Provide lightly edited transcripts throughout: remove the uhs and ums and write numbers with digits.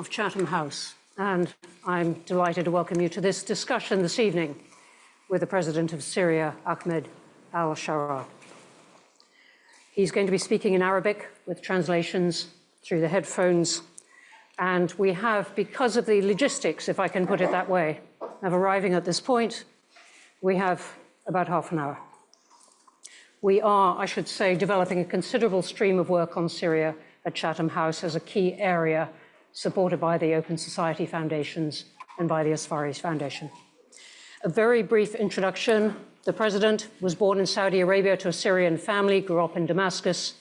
of Chatham House, and I'm delighted to welcome you to this discussion this evening with the President of Syria, Ahmed al-Sharaa. He's going to be speaking in Arabic with translations through the headphones, and we have, because of the logistics, if I can put it that way, of arriving at this point, we have about half an hour. We are, I should say, developing a considerable stream of work on Syria at Chatham House as a key area supported by the Open Society Foundations and by the Asfaris Foundation. A very brief introduction. The President was born in Saudi Arabia to a Syrian family, grew up in Damascus.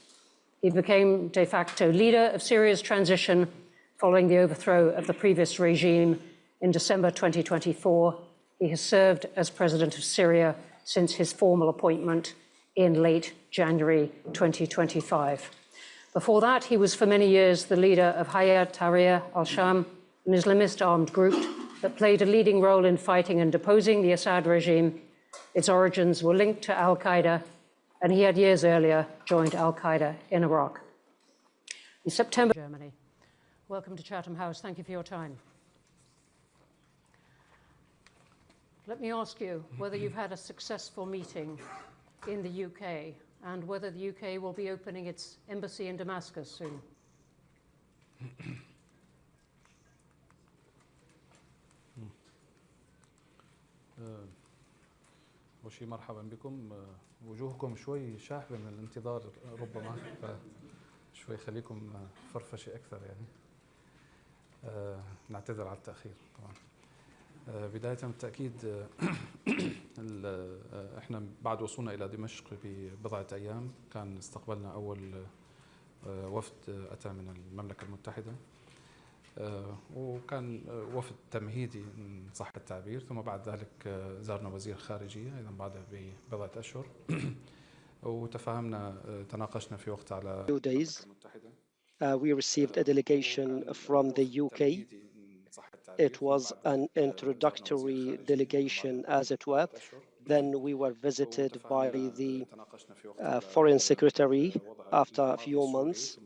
He became de facto leader of Syria's transition following the overthrow of the previous regime in December 2024. He has served as President of Syria since his formal appointment in late January 2025. Before that, he was for many years the leader of Hayat Tahrir al-Sham, an Islamist armed group that played a leading role in fighting and deposing the Assad regime. Its origins were linked to al-Qaeda, and he had years earlier joined al-Qaeda in Iraq. In September, Germany. Welcome to Chatham House. Thank you for your time. Let me ask you whether you've had a successful meeting in the UK and whether the UK will be opening its embassy in Damascus soon. أول شيء مرحبا بكم. وجوهكم شوي شاحبة من الانتظار ربما، فشوي خليكم فرفشة أكثر يعني. نعتذر على التأخير طبعا. بداية بالتأكيد احنا بعد وصولنا إلى دمشق ببضعة أيام كان استقبلنا أول وفد أتى من المملكة المتحدة، وكان وفد تمهيدي إن صح التعبير، ثم بعد ذلك زارنا وزير الخارجية أيضا بعدها ببضعة أشهر، وتفاهمنا تناقشنا في وقت على المملكة المتحدة. We received a delegation from the UK. It was an introductory delegation, as it were. Then we were visited by the Foreign Secretary after a few months.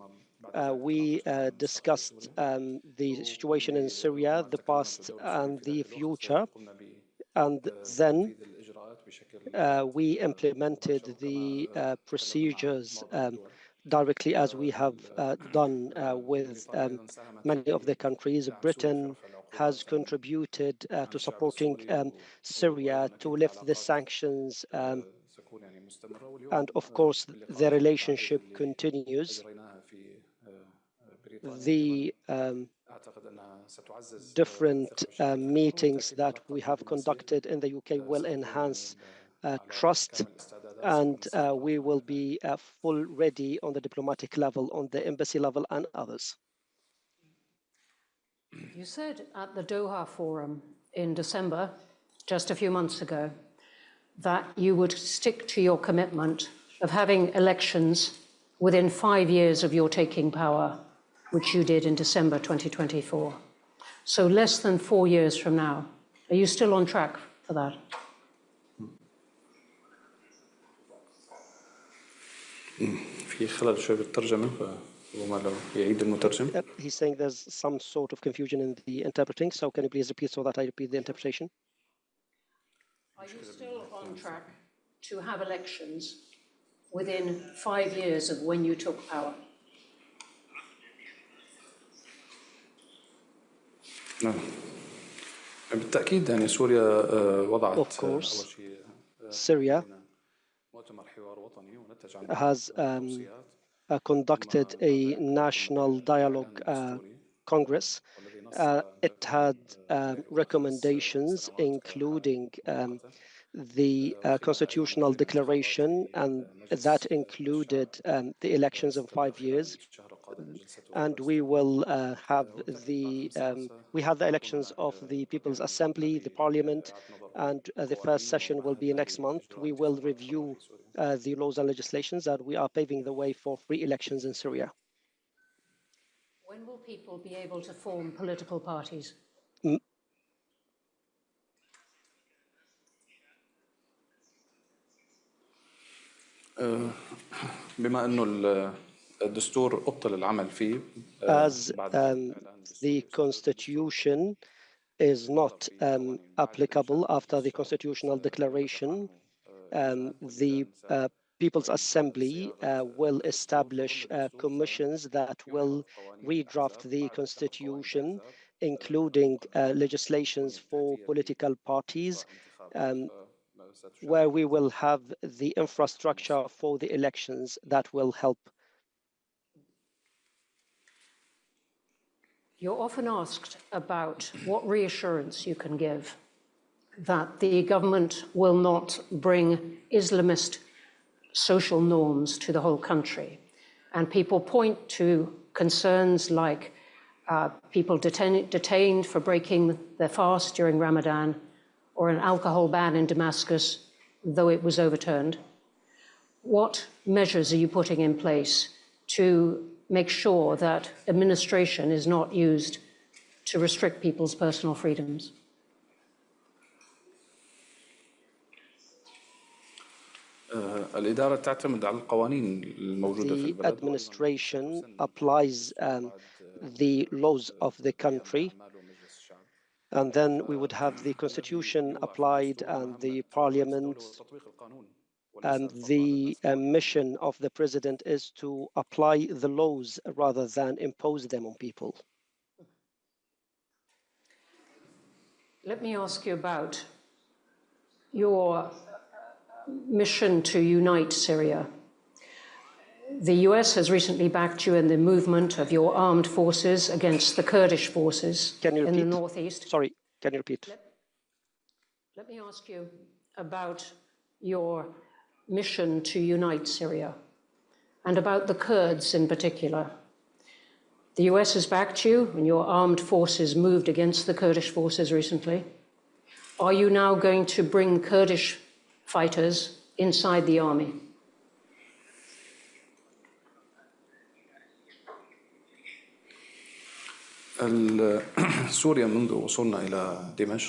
We discussed the situation in Syria, the past and the future, and then we implemented the procedures directly as we have done with many of the countries. Britain has contributed to supporting Syria to lift the sanctions, and of course the relationship continues. The different meetings that we have conducted in the UK will enhance trust, and we will be full ready on the diplomatic level, on the embassy level, and others. You said at the Doha Forum in December, just a few months ago, that you would stick to your commitment of having elections within 5 years of your taking power, which you did in December 2024. So less than 4 years from now. Are you still on track for that? في خلل شوي بالترجمة فما لو يعيد المترجم. He's saying there's some sort of confusion in the interpreting, so can you please repeat so that I repeat the interpretation? Are you still on track to have elections within 5 years of when you took power? نعم. بالتأكيد يعني سوريا وضعت Of course, Syria has conducted a national dialogue congress. It had recommendations, including the constitutional declaration, and that included the elections in 5 years. And we will have the elections of the People's Assembly, the Parliament, and the first session will be next month. We will review the laws and legislations that we are paving the way for free elections in Syria. When will people be able to form political parties? بما أنه الدستور أبطل العمل فيه As the constitution is not applicable after the constitutional declaration. The People's Assembly will establish commissions that will redraft the constitution, including legislations for political parties, where we will have the infrastructure for the elections that will help. You're often asked about what reassurance you can give that the government will not bring Islamist social norms to the whole country. And people point to concerns like people detained for breaking their fast during Ramadan, or an alcohol ban in Damascus, though it was overturned. What measures are you putting in place to make sure that administration is not used to restrict people's personal freedoms? The administration applies the laws of the country, and then we would have the constitution applied and the parliament. And the mission of the president is to apply the laws rather than impose them on people. Let me ask you about your mission to unite Syria. The US has recently backed you in the movement of your armed forces against the Kurdish forces in the northeast. Sorry, can you repeat? Let me ask you about your mission to unite Syria and about the Kurds in particular. The US has backed you and your armed forces moved against the Kurdish forces recently. Are you now going to bring Kurdish fighters inside the army?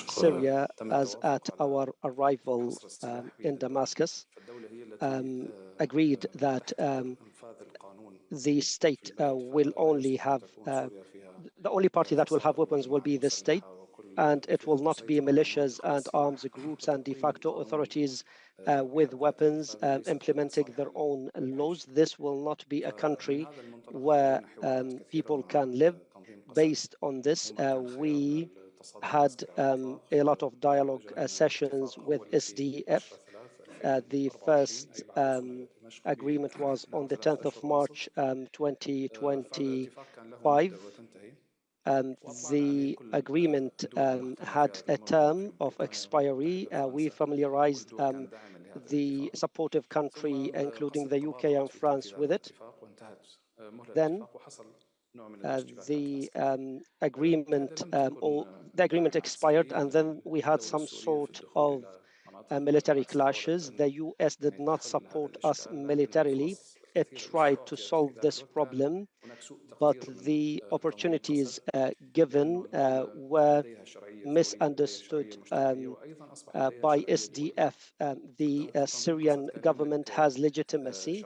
Syria, as at our arrival in Damascus, agreed that the state will only have, the only party that will have weapons will be the state, and it will not be militias and arms groups and de facto authorities with weapons implementing their own laws. This will not be a country where people can live. Based on this, we had a lot of dialogue sessions with SDF. The first agreement was on the 10th of March 2025. The agreement had a term of expiry. We familiarized the supportive country, including the UK and France, with it. Then the agreement expired, and then we had some sort of military clashes. The US did not support us militarily. It tried to solve this problem, but the opportunities given were misunderstood by SDF. The Syrian government has legitimacy.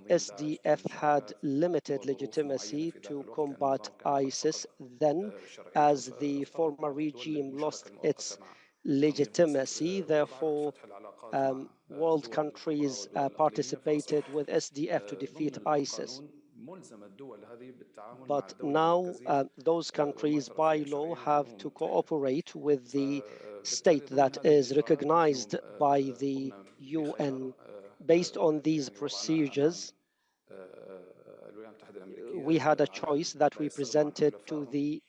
SDF had limited legitimacy to combat ISIS then, as the former regime lost its legitimacy. Therefore, world countries participated with SDF to defeat ISIS. But now those countries by law have to cooperate with the state that is recognized by the UN. Based on these procedures, we had a choice that we presented to the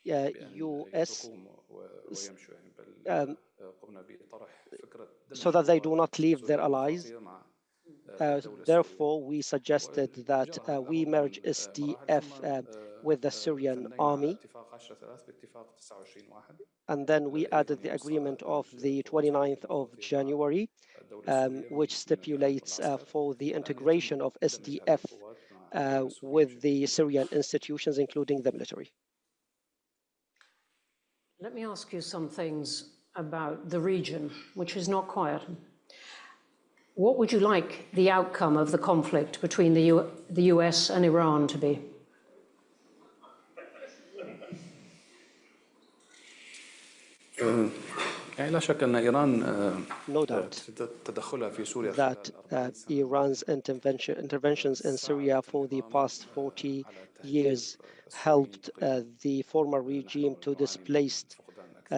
US so that they do not leave their allies. Therefore, we suggested that we merge SDF with the Syrian army. And then we added the agreement of the 29th of January, which stipulates for the integration of SDF with the Syrian institutions, including the military. Let me ask you some things about the region, which is not quiet. What would you like the outcome of the conflict between the US and Iran to be? يعني لا شك أن إيران No doubt تدخلها في سوريا that خلال 40 سنة Iran's interventions in Syria for the past 40 years helped the former regime to displace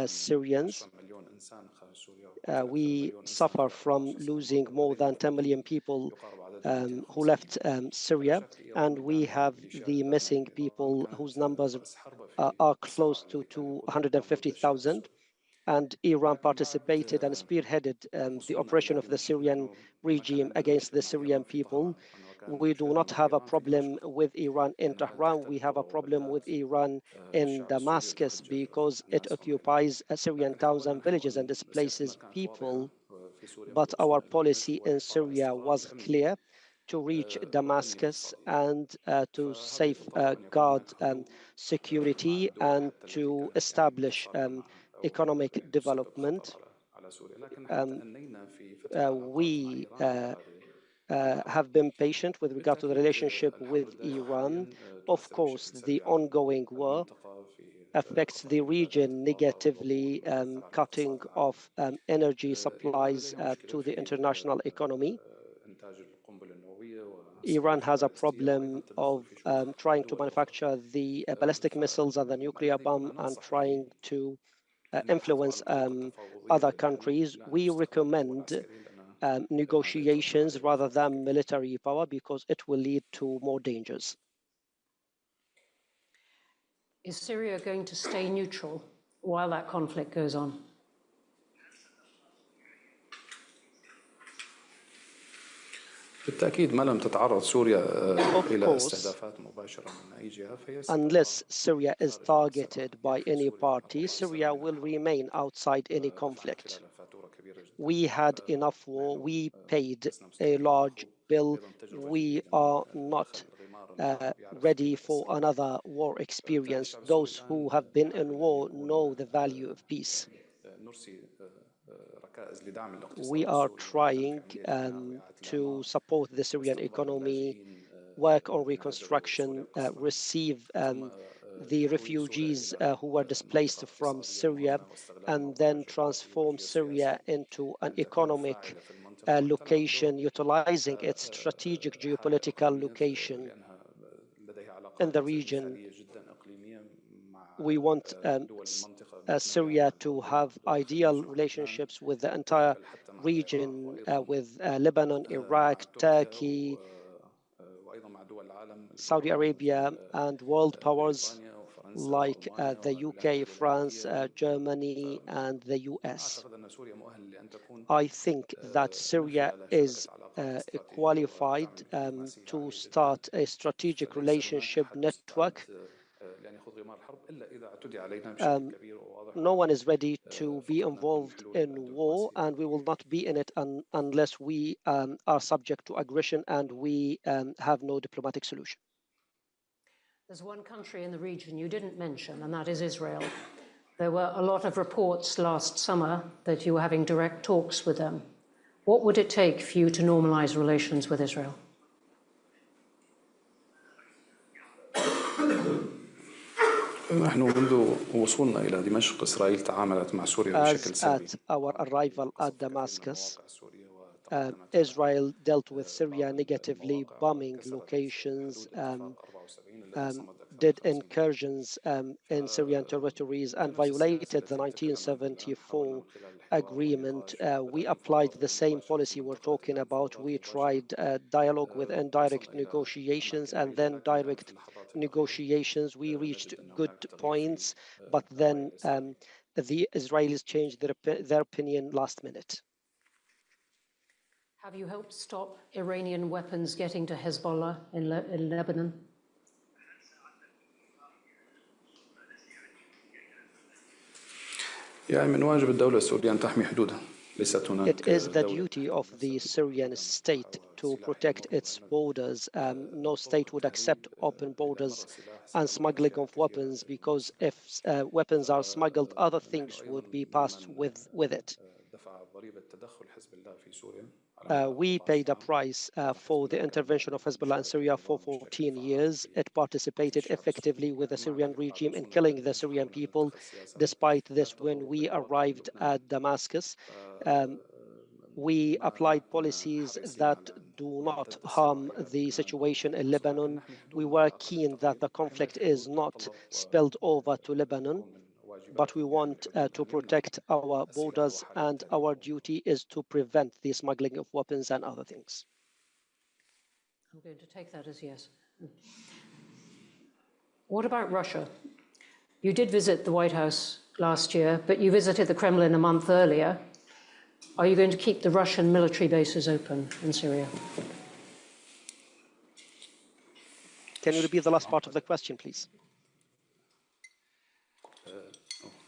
Syrians. We suffer from losing more than 10 million people who left Syria, and we have the missing people whose numbers are close to 250,000. And Iran participated and spearheaded the operation of the Syrian regime against the Syrian people. We do not have a problem with Iran in Tehran. We have a problem with Iran in Damascus because it occupies Syrian towns and villages and displaces people. But our policy in Syria was clear: to reach Damascus and to safeguard security and to establish economic development. We have been patient with regard to the relationship with Iran. Of course, the ongoing war affects the region negatively, cutting off energy supplies to the international economy. Iran has a problem of trying to manufacture the ballistic missiles and the nuclear bomb and trying to influence other countries. We recommend negotiations rather than military power because it will lead to more dangers. Is Syria going to stay neutral while that conflict goes on? بالتأكيد ما لم تتعرض سوريا إلى استهدافات مباشرة من أي جهة فهي unless Syria is targeted by any party, Syria will remain outside any conflict. We had enough war. We paid a large bill. We are not ready for another war experience. Those who have been in war know the value of peace. We are trying to support the Syrian economy, work on reconstruction, receive the refugees who were displaced from Syria, and then transform Syria into an economic location, utilizing its strategic geopolitical location in the region. We want Syria to have ideal relationships with the entire region, with Lebanon, Iraq, Turkey, Saudi Arabia, and world powers like the UK, France, Germany, and the US. I think that Syria is qualified to start a strategic relationship network. No one is ready to be involved in war, and we will not be in it unless we are subject to aggression and we have no diplomatic solution. There's one country in the region you didn't mention, and that is Israel. There were a lot of reports last summer that you were having direct talks with them. What would it take for you to normalize relations with Israel? نحن منذ وصولنا إلى دمشق إسرائيل تعاملت مع سوريا بشكل سلبي. At our arrival at Damascus, Israel dealt with Syria negatively, bombing locations, did incursions in Syrian territories, and violated the 1974 agreement. We applied the same policy we're talking about. We tried dialogue with indirect negotiations and then direct negotiations. We reached good points, but then the Israelis changed their opinion last minute. Have you helped stop Iranian weapons getting to Hezbollah in Lebanon? يعني من واجب الدولة السورية أن تحمي حدودها. It is the duty of the Syrian state to protect its borders. No state would accept open borders and smuggling of weapons, because if weapons are smuggled, other things would be passed with it. We paid a price for the intervention of Hezbollah in Syria for 14 years. It participated effectively with the Syrian regime in killing the Syrian people. Despite this, when we arrived at Damascus, we applied policies that do not harm the situation in Lebanon. We were keen that the conflict is not spilled over to Lebanon, but we want to protect our borders, and our duty is to prevent the smuggling of weapons and other things. I'm going to take that as yes. What about Russia? You did visit the White House last year, but you visited the Kremlin a month earlier. Are you going to keep the Russian military bases open in Syria? Can you repeat the last part of the question, please?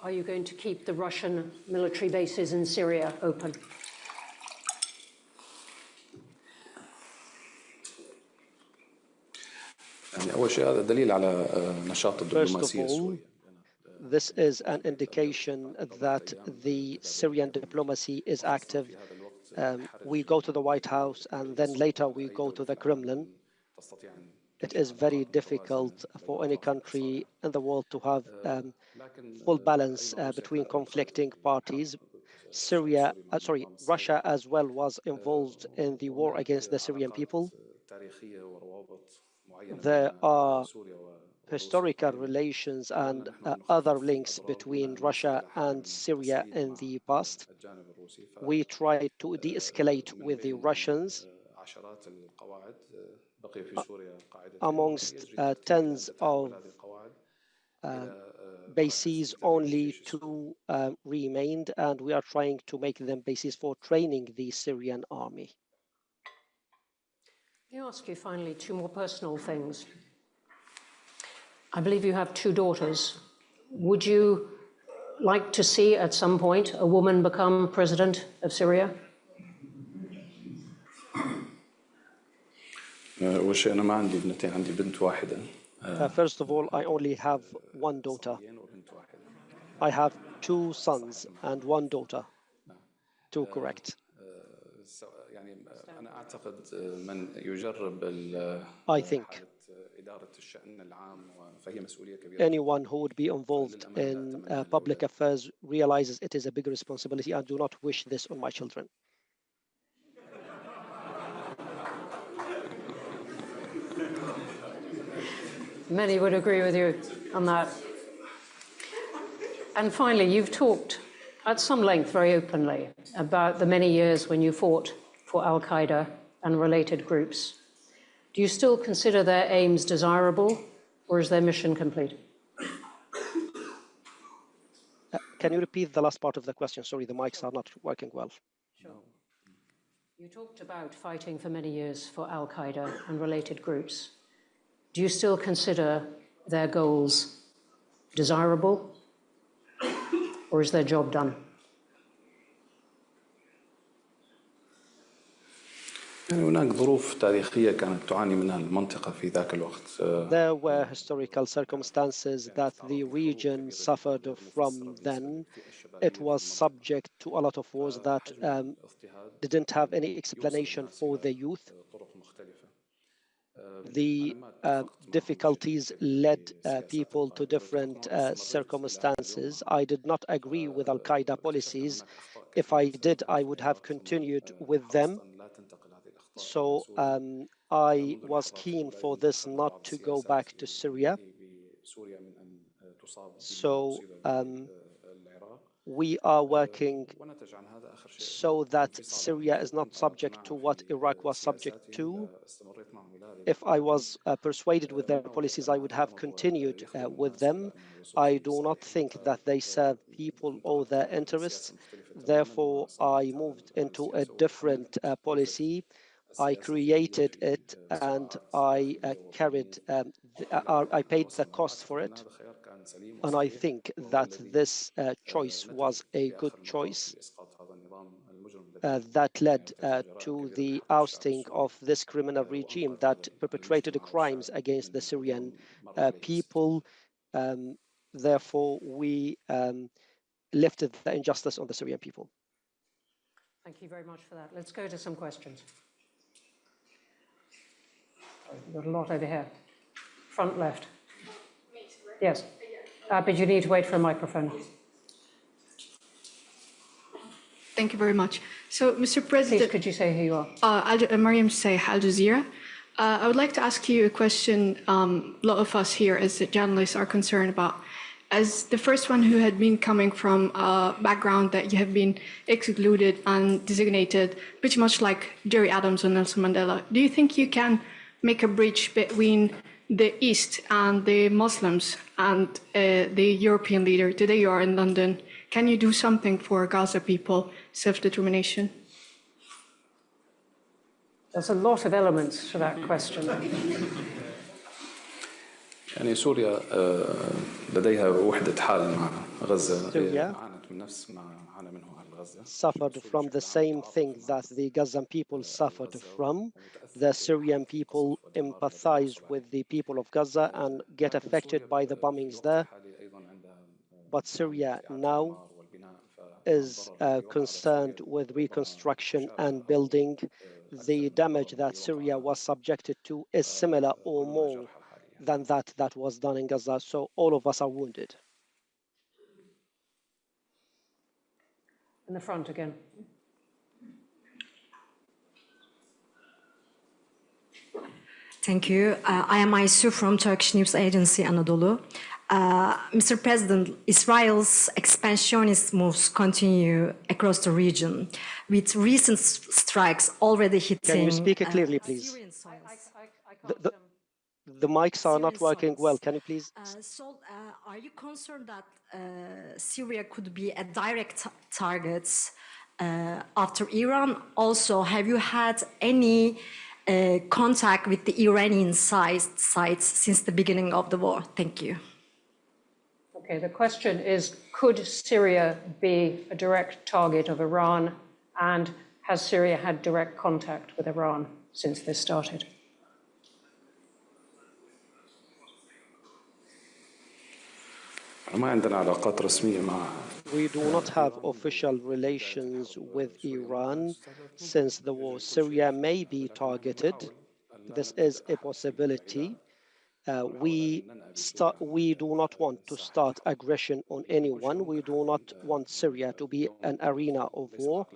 Are you going to keep the Russian military bases in Syria open? أول شيء هذا دليل على نشاط الدبلوماسية السورية. This is an indication that the Syrian diplomacy is active. We go to the White House and then later we go to the Kremlin. It is very difficult for any country in the world to have full balance between conflicting parties. Russia as well was involved in the war against the Syrian people. There are historical relations and other links between Russia and Syria in the past. We tried to de-escalate with the Russians. Amongst tens of bases, only 2 remained, and we are trying to make them bases for training the Syrian army. Let me ask you finally 2 more personal things. I believe you have 2 daughters. Would you like to see at some point a woman become president of Syria? أنا ما عندي ابنتين، عندي بنت واحدة. First of all, I only have 1 daughter. I have 2 sons and 1 daughter. 2 correct. I think anyone who would be involved in public affairs realizes it is a big responsibility. I do not wish this on my children. Many would agree with you on that. And finally, you've talked at some length, very openly, about the many years when you fought for al-Qaeda and related groups. Do you still consider their aims desirable, or is their mission complete? Can you repeat the last part of the question? Sorry, the mics are not working well. Sure. You talked about fighting for many years for al-Qaeda and related groups. Do you still consider their goals desirable, or is their job done? هناك ظروف تاريخية كانت تعاني منها المنطقة في ذاك الوقت. There were historical circumstances that the region suffered from then. It was subject to a lot of wars that didn't have any explanation for the youth. The difficulties led people to different circumstances. I did not agree with al-Qaeda policies. If I did, I would have continued with them. So I was keen for this not to go back to Syria. So we are working so that Syria is not subject to what Iraq was subject to. If I was persuaded with their policies, I would have continued with them. I do not think that they serve people or their interests. Therefore, I moved into a different policy. I created it and I I paid the cost for it. And I think that this choice was a good choice that led to the ousting of this criminal regime that perpetrated crimes against the Syrian people. Therefore, we lifted the injustice on the Syrian people. Thank you very much for that. Let's go to some questions. We've got a lot over here. Front left. Yes, but you need to wait for a microphone. Thank you very much. So, Mr. President... Please, could you say who you are? Mariam Sayh, Al Jazeera. I would like to ask you a question a lot of us here as journalists are concerned about. As the first one who had been coming from a background that you have been excluded and designated, pretty much like Jerry Adams and Nelson Mandela, do you think you can make a bridge between the East and the Muslims and the European leader? Today you are in London. Can you do something for Gaza people, self-determination? There's a lot of elements to that question. يعني سوريا لديها وحدة حال مع غزة عانت من نفس ما عانى منه أهل غزة. Suffered from the same thing that the Gazan people suffered from. The Syrian people empathize with the people of Gaza and get affected by the bombings there. But Syria now is concerned with reconstruction and building. The damage that Syria was subjected to is similar or more than that was done in Gaza. So all of us are wounded. In the front again. Thank you. I am Aysu from Turkish news agency Anadolu. Mr. President, Israel's expansionist moves continue across the region, with recent strikes already hitting... Can you speak clearly, please? The mics are not working well. Can you please? Are you concerned that Syria could be a direct target after Iran? Also, have you had any contact with the Iranian sides since the beginning of the war? Thank you. Okay, the question is, could Syria be a direct target of Iran? And has Syria had direct contact with Iran since this started? We do not have official relations with Iran since the war. Syria may be targeted. This is a possibility. We do not want to start aggression on anyone. We do not want Syria to be an arena of war.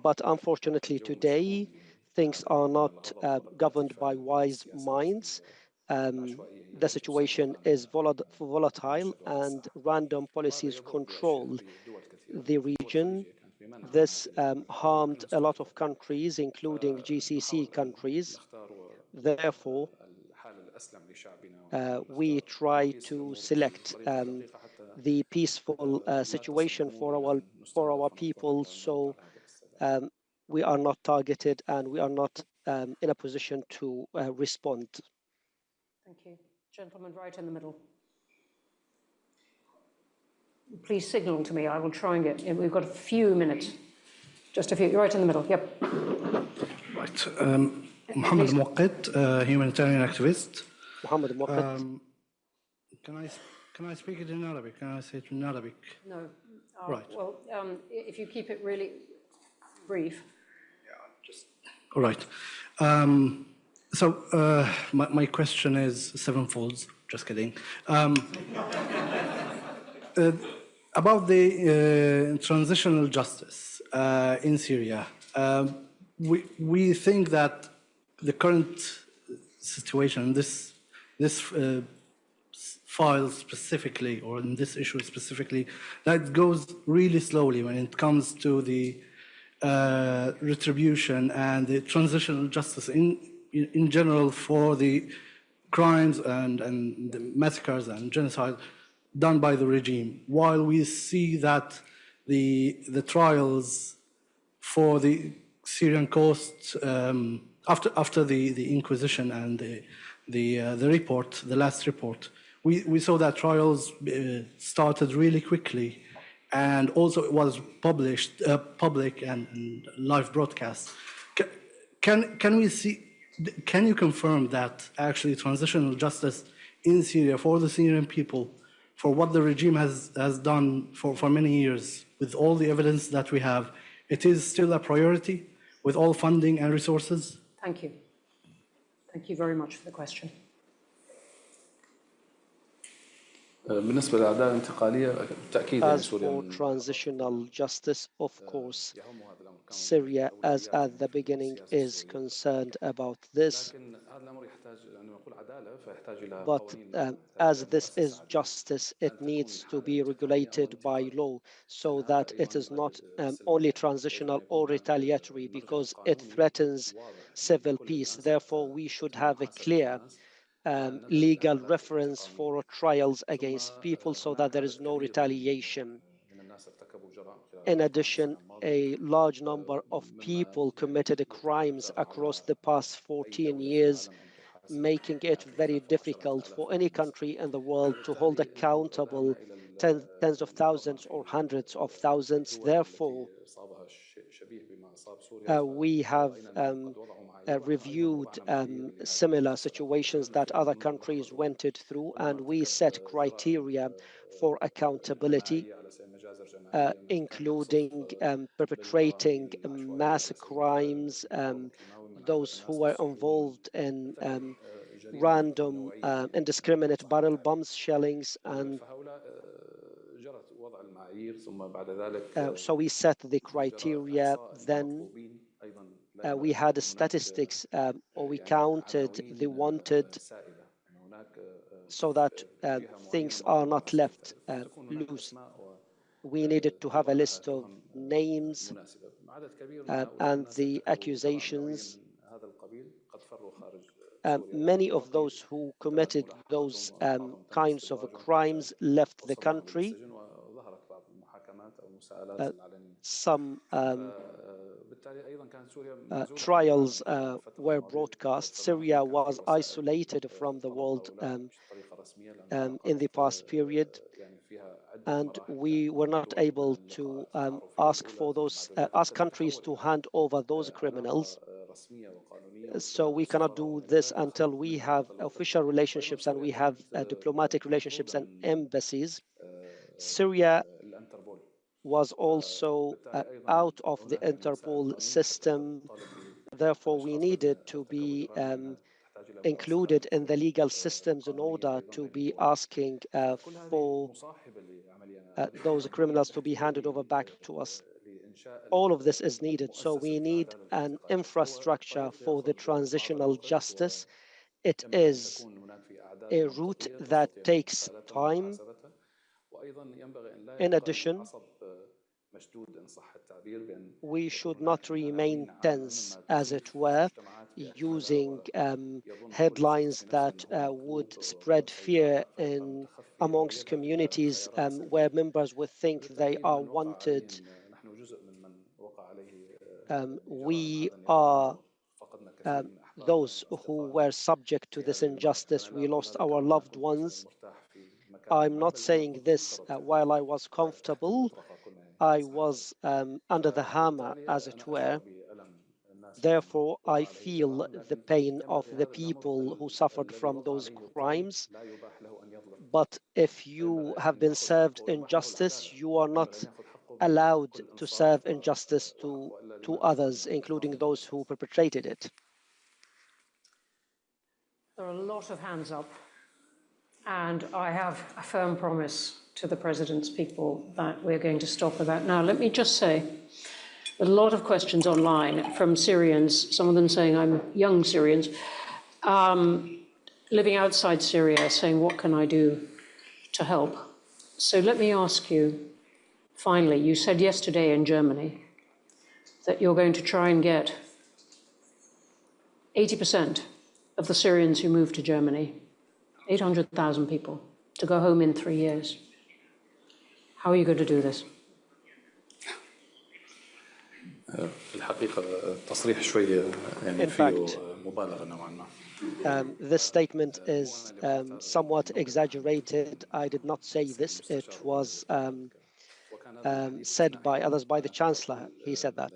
But unfortunately today, things are not governed by wise minds. The situation is volatile and random policies control the region. This harmed a lot of countries, including GCC countries. Therefore, we try to select the peaceful situation for our people, so we are not targeted and we are not in a position to respond. Thank you. Gentleman right in the middle. Please signal to me. I will try and get in. We've got a few minutes. Just a few. You're right in the middle. Yep. Right. Mohammed al-Muqid, humanitarian activist. Mohammed al-Muqid. Can I speak it in Arabic? Can I say it in Arabic? No. Right. Well, if you keep it really brief. Yeah, just... All right. So my question is sevenfold. Just kidding. About the transitional justice in Syria, we think that the current situation, this file specifically, or in this issue specifically, that goes really slowly when it comes to the retribution and the transitional justice in general for the crimes and the massacres and genocide done by the regime. While we see that the trials for the Syrian coast after the Inquisition and the report, the last report, we saw that trials started really quickly, and also it was published public and live broadcast. Can we see? Can you confirm that actually transitional justice in Syria for the Syrian people, for what the regime has done for many years, with all the evidence that we have, it is still a priority with all funding and resources? Thank you. Thank you very much for the question. بالنسبة للأعداء الانتقالية بالتأكيد يعني As for سوريا transitional justice, of course, Syria, as at the beginning, is concerned about this. But as this is justice, it needs to be regulated by law so that it is not only transitional or retaliatory, because it threatens civil peace. Therefore, we should have a clear legal reference for trials against people so that there is no retaliation. In addition, a large number of people committed crimes across the past 14 years, making it very difficult for any country in the world to hold accountable tens of thousands or hundreds of thousands. Therefore, we have reviewed similar situations that other countries went through, and we set criteria for accountability, including perpetrating mass crimes, those who were involved in random indiscriminate barrel bombs, shellings, and so we set the criteria. Then we had statistics, or we counted the wanted, so that things are not left loose. We needed to have a list of names and the accusations. Many of those who committed those kinds of crimes left the country. Some trials were broadcast. Syria was isolated from the world in the past period, and we were not able to ask countries to hand over those criminals. So we cannot do this until we have official relationships and we have diplomatic relationships and embassies. Syria was also out of the Interpol system. Therefore, we needed to be included in the legal systems in order to be asking for those criminals to be handed over back to us. All of this is needed. So we need an infrastructure for the transitional justice. It is a route that takes time. In addition, we should not remain tense, as it were, using headlines that would spread fear amongst communities where members would think they are wanted. We are those who were subject to this injustice. We lost our loved ones. I'm not saying this while I was comfortable. I was under the hammer, as it were. Therefore, I feel the pain of the people who suffered from those crimes. But if you have been served injustice, you are not allowed to serve injustice to others, including those who perpetrated it. There are a lot of hands up, and I have a firm promise to the President's people that we're going to stop with that. Now, let me just say, a lot of questions online from Syrians, some of them saying I'm young Syrians, living outside Syria, saying, what can I do to help? So let me ask you, finally, you said yesterday in Germany that you're going to try and get 80% of the Syrians who moved to Germany, 800,000 people, to go home in 3 years. How are you going to do this? الحقيقة التصريح شوي يعني فيه مبالغة نوعا ما. This statement is somewhat exaggerated. I did not say this. It was said by others, by the Chancellor. He said that.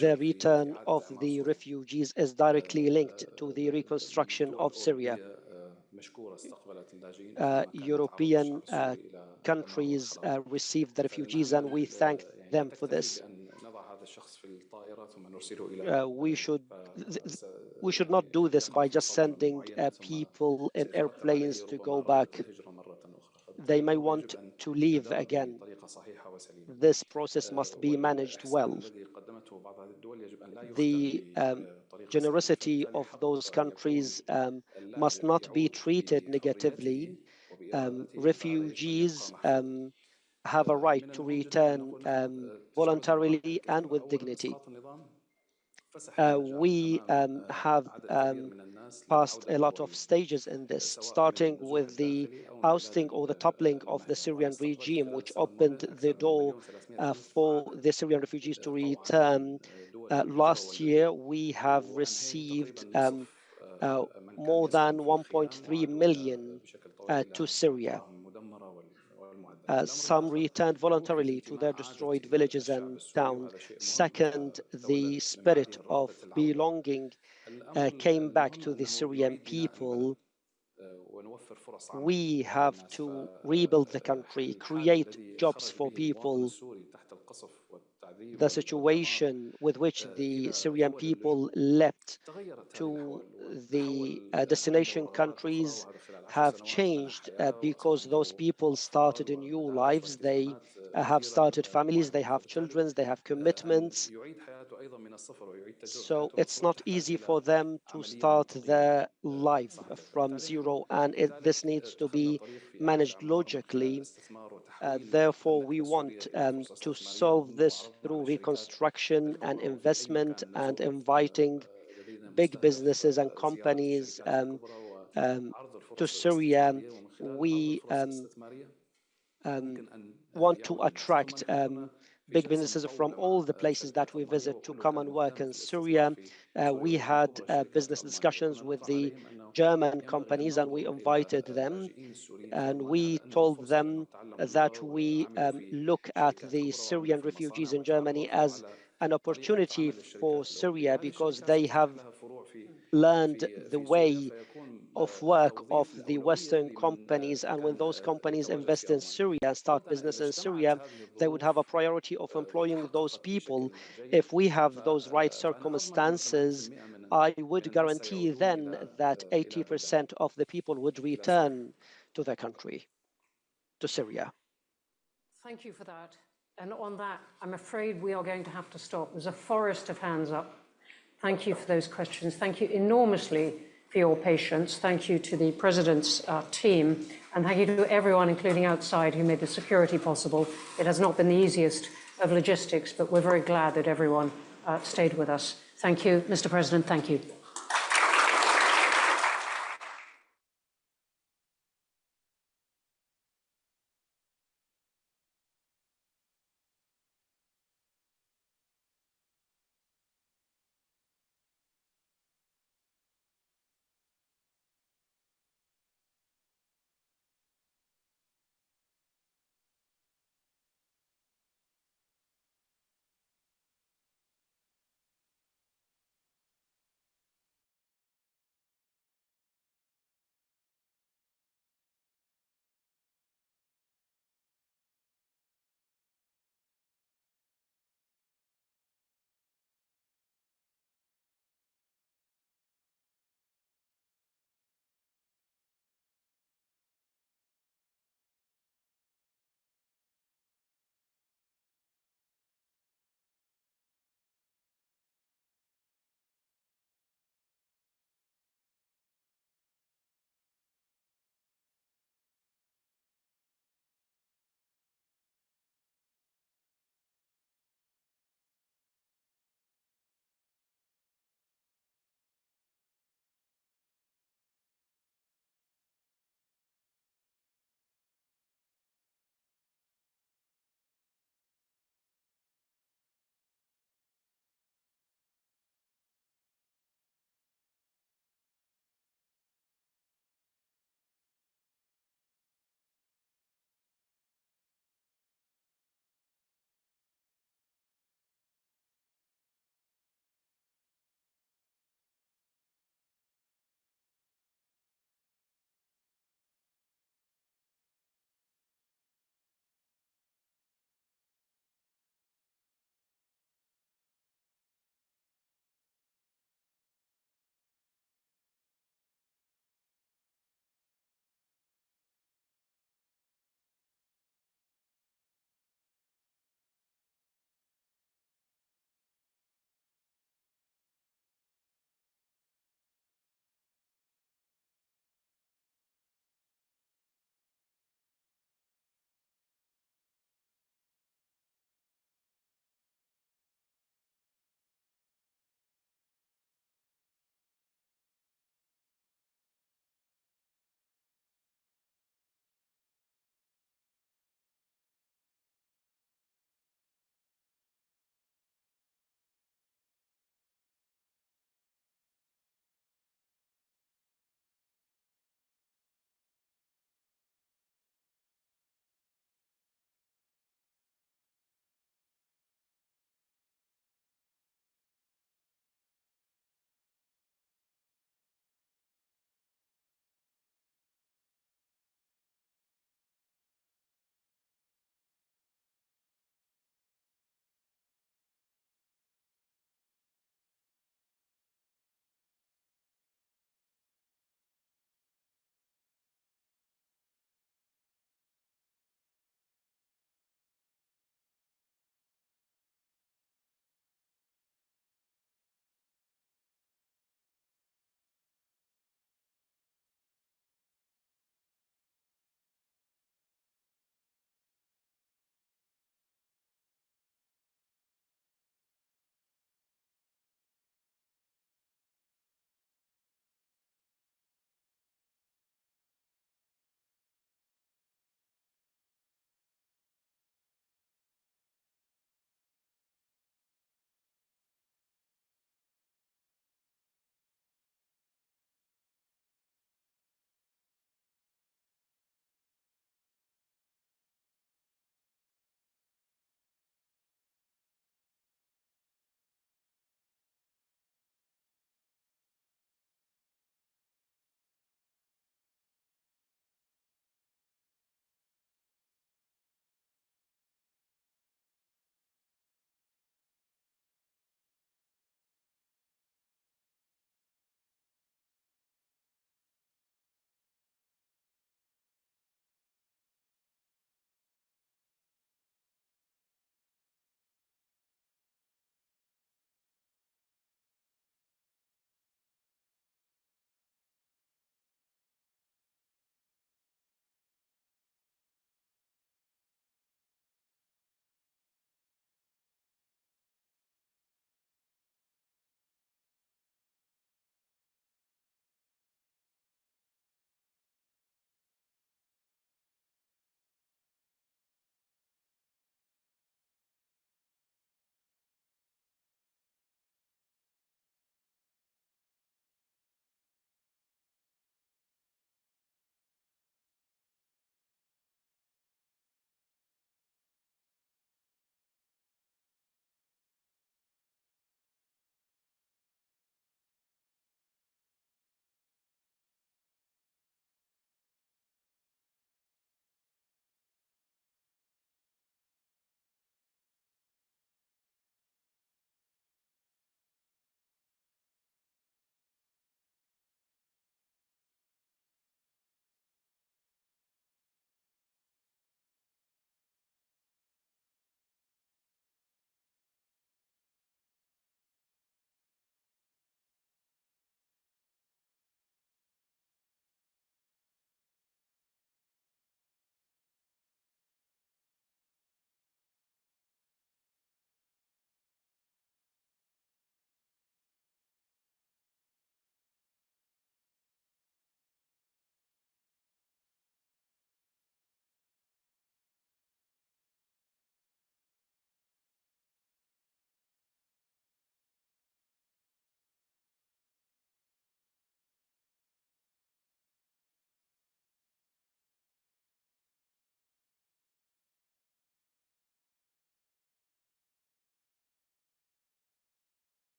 The return of the refugees is directly linked to the reconstruction of Syria. European countries received the refugees, and we thank them for this. We should not do this by just sending people in airplanes to go back. They may want to leave again. This process must be managed well. The generosity of those countries must not be treated negatively. Refugees have a right to return voluntarily and with dignity. We have passed a lot of stages in this, starting with the ousting or the toppling of the Syrian regime, which opened the door for the Syrian refugees to return. Last year, we have received more than 1.3 million to Syria. Some returned voluntarily to their destroyed villages and towns. Second, the spirit of belonging came back to the Syrian people. We have to rebuild the country, create jobs for people. The situation with which the Syrian people leapt to the destination countries have changed because those people started new lives. They have started families, they have children, they have commitments. So it's not easy for them to start their life from zero, and this needs to be managed logically. Therefore, we want to solve this through reconstruction and investment and inviting big businesses and companies to Syria. We want to attract big businesses from all the places that we visit to come and work in Syria. We had business discussions with the German companies, and we invited them, and we told them that we look at the Syrian refugees in Germany as an opportunity for Syria because they have learned the way of work of the Western companies, and when those companies invest in Syria, start business in Syria, they would have a priority of employing those people. If we have those right circumstances, I would guarantee then that 80% of the people would return to their country, to Syria. Thank you for that. And on that, I'm afraid we are going to have to stop. There's a forest of hands up. Thank you for those questions. Thank you enormously for your patience. Thank you to the President's team. And thank you to everyone, including outside, who made the security possible. It has not been the easiest of logistics, but we're very glad that everyone stayed with us. Thank you, Mr. President. Thank you.